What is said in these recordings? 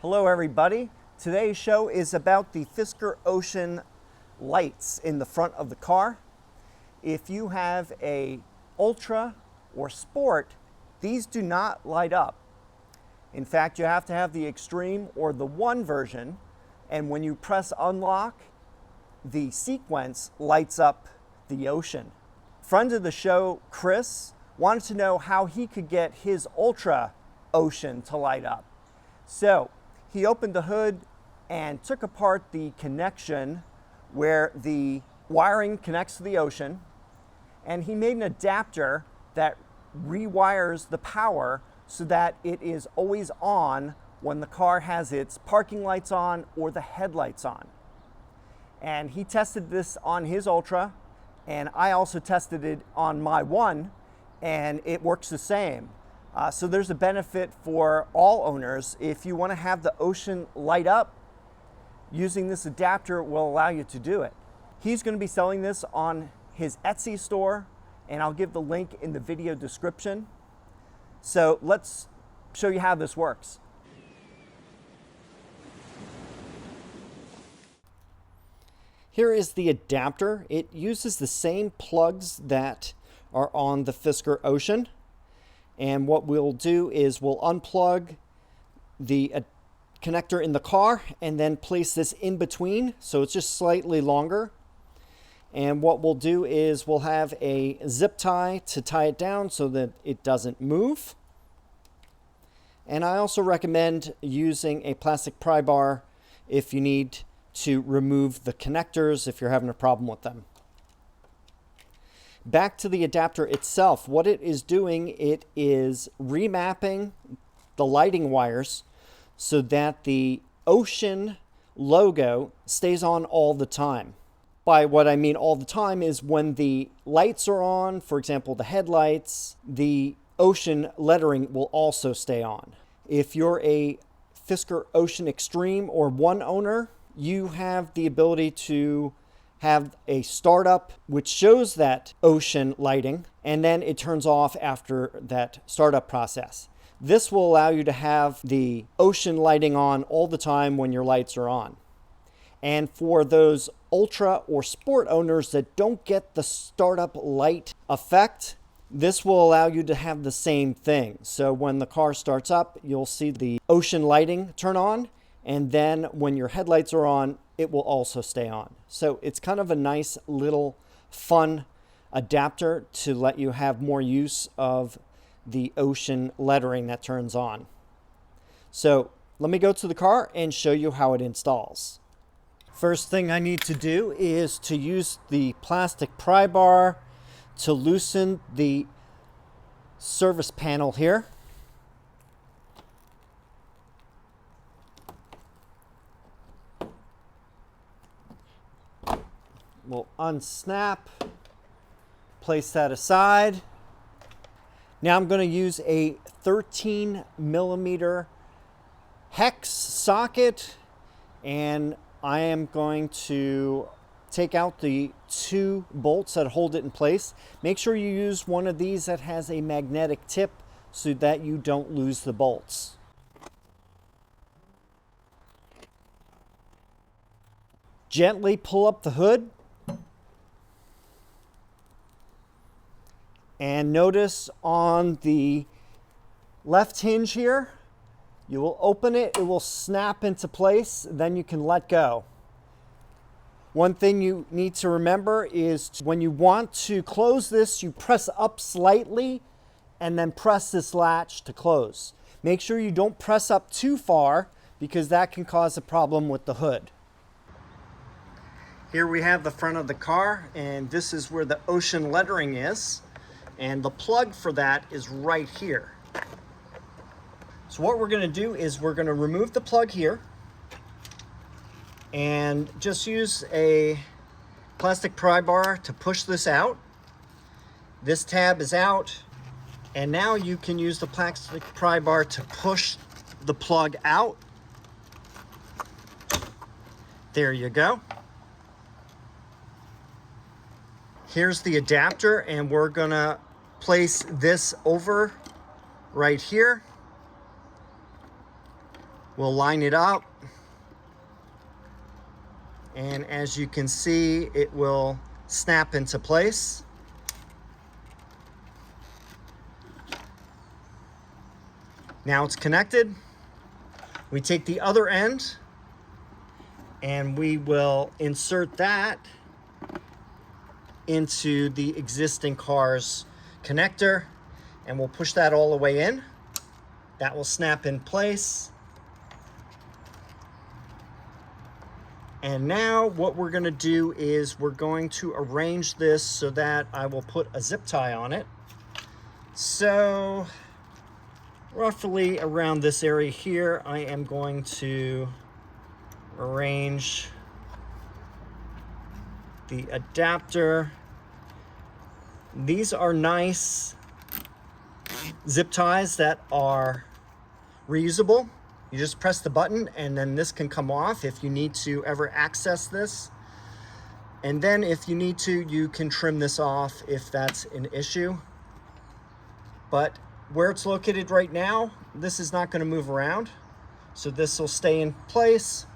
Hello everybody. Today's show is about the Fisker Ocean lights in the front of the car. If you have a Ultra or Sport, these do not light up. In fact, you have to have the Extreme or the One version, and when you press unlock, the sequence lights up the Ocean. Friend of the show, Chris, wanted to know how he could get his Ultra Ocean to light up. So he opened the hood and took apart the connection where the wiring connects to the Ocean, and he made an adapter that rewires the power so that it is always on when the car has its parking lights on or the headlights on. And he tested this on his Ultra, and I also tested it on my One, and it works the same. So there's a benefit for all owners. If you want to have the Ocean light up, using this adapter will allow you to do it. He's going to be selling this on his Etsy store, and I'll give the link in the video description. So let's show you how this works. Here is the adapter. It uses the same plugs that are on the Fisker Ocean. And what we'll do is we'll unplug the connector in the car and then place this in between, so it's just slightly longer. And what we'll do is we'll have a zip tie to tie it down so that it doesn't move. And I also recommend using a plastic pry bar if you need to remove the connectors if you're having a problem with them. Back to the adapter itself, what it is doing, it is remapping the lighting wires so that the Ocean logo stays on all the time. By what I mean all the time is when the lights are on, for example, the headlights, the Ocean lettering will also stay on. If you're a Fisker Ocean Extreme or One owner, you have the ability to have a startup which shows that Ocean lighting, and then it turns off after that startup process. This will allow you to have the Ocean lighting on all the time when your lights are on. And for those Ultra or Sport owners that don't get the startup light effect, this will allow you to have the same thing. So when the car starts up, you'll see the Ocean lighting turn on, and then when your headlights are on, it will also stay on. So it's kind of a nice little fun adapter to let you have more use of the Ocean lettering that turns on. So let me go to the car and show you how it installs. First thing I need to do is to use the plastic pry bar to loosen the service panel here. We'll unsnap, place that aside. Now I'm going to use a 13mm hex socket, and I am going to take out the 2 bolts that hold it in place. Make sure you use one of these that has a magnetic tip so that you don't lose the bolts. Gently pull up the hood. And notice on the left hinge here, you will open it, it will snap into place, then you can let go. One thing you need to remember is when you want to close this, you press up slightly and then press this latch to close. Make sure you don't press up too far because that can cause a problem with the hood. Here we have the front of the car, and this is where the Ocean lettering is. And the plug for that is right here. So what we're going to do is we're going to remove the plug here and just use a plastic pry bar to push this out. This tab is out, and now you can use the plastic pry bar to push the plug out. There you go. Here's the adapter, and we're gonna place this over right here. We'll line it up. And as you can see, it will snap into place. Now it's connected. We take the other end and we will insert that into the existing car's connector, and we'll push that all the way in. That will snap in place. And now what we're going to do is we're going to arrange this so that I will put a zip tie on it. So roughly around this area here, I am going to arrange the adapter. These are nice zip ties that are reusable. You just press the button and then this can come off if you need to ever access this. And then if you need to, you can trim this off if that's an issue. But where it's located right now, this is not going to move around. So this will stay in place.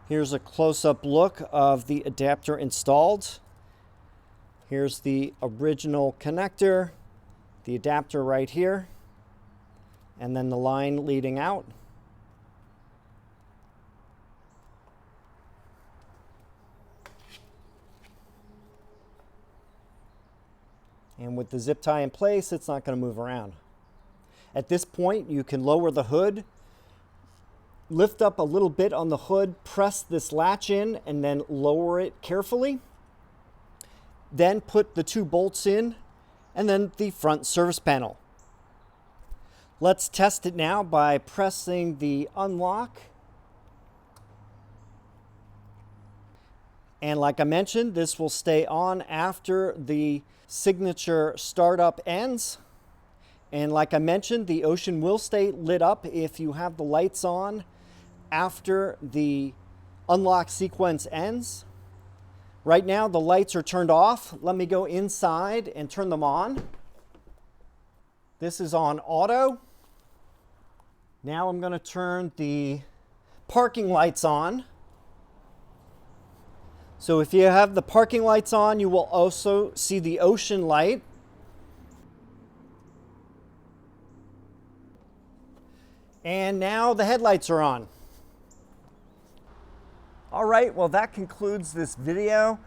Here's a close-up look of the adapter installed. Here's the original connector, the adapter right here, and then the line leading out. And with the zip tie in place, it's not going to move around. At this point, you can lower the hood, lift up a little bit on the hood, press this latch in, and then lower it carefully. Then put the 2 bolts in, and then the front service panel. Let's test it now by pressing the unlock. And like I mentioned, this will stay on after the signature startup ends. And like I mentioned, the Ocean will stay lit up if you have the lights on after the unlock sequence ends. Right now, the lights are turned off. Let me go inside and turn them on. This is on auto. Now I'm going to turn the parking lights on. So if you have the parking lights on, you will also see the Ocean light. And now the headlights are on. All right, well, that concludes this video.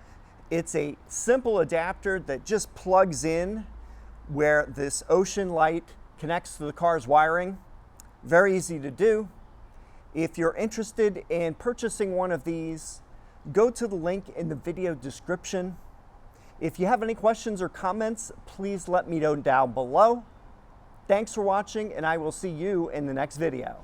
It's a simple adapter that just plugs in where this Ocean light connects to the car's wiring. Very easy to do. If you're interested in purchasing one of these, go to the link in the video description. If you have any questions or comments, please let me know down below. Thanks for watching, and I will see you in the next video.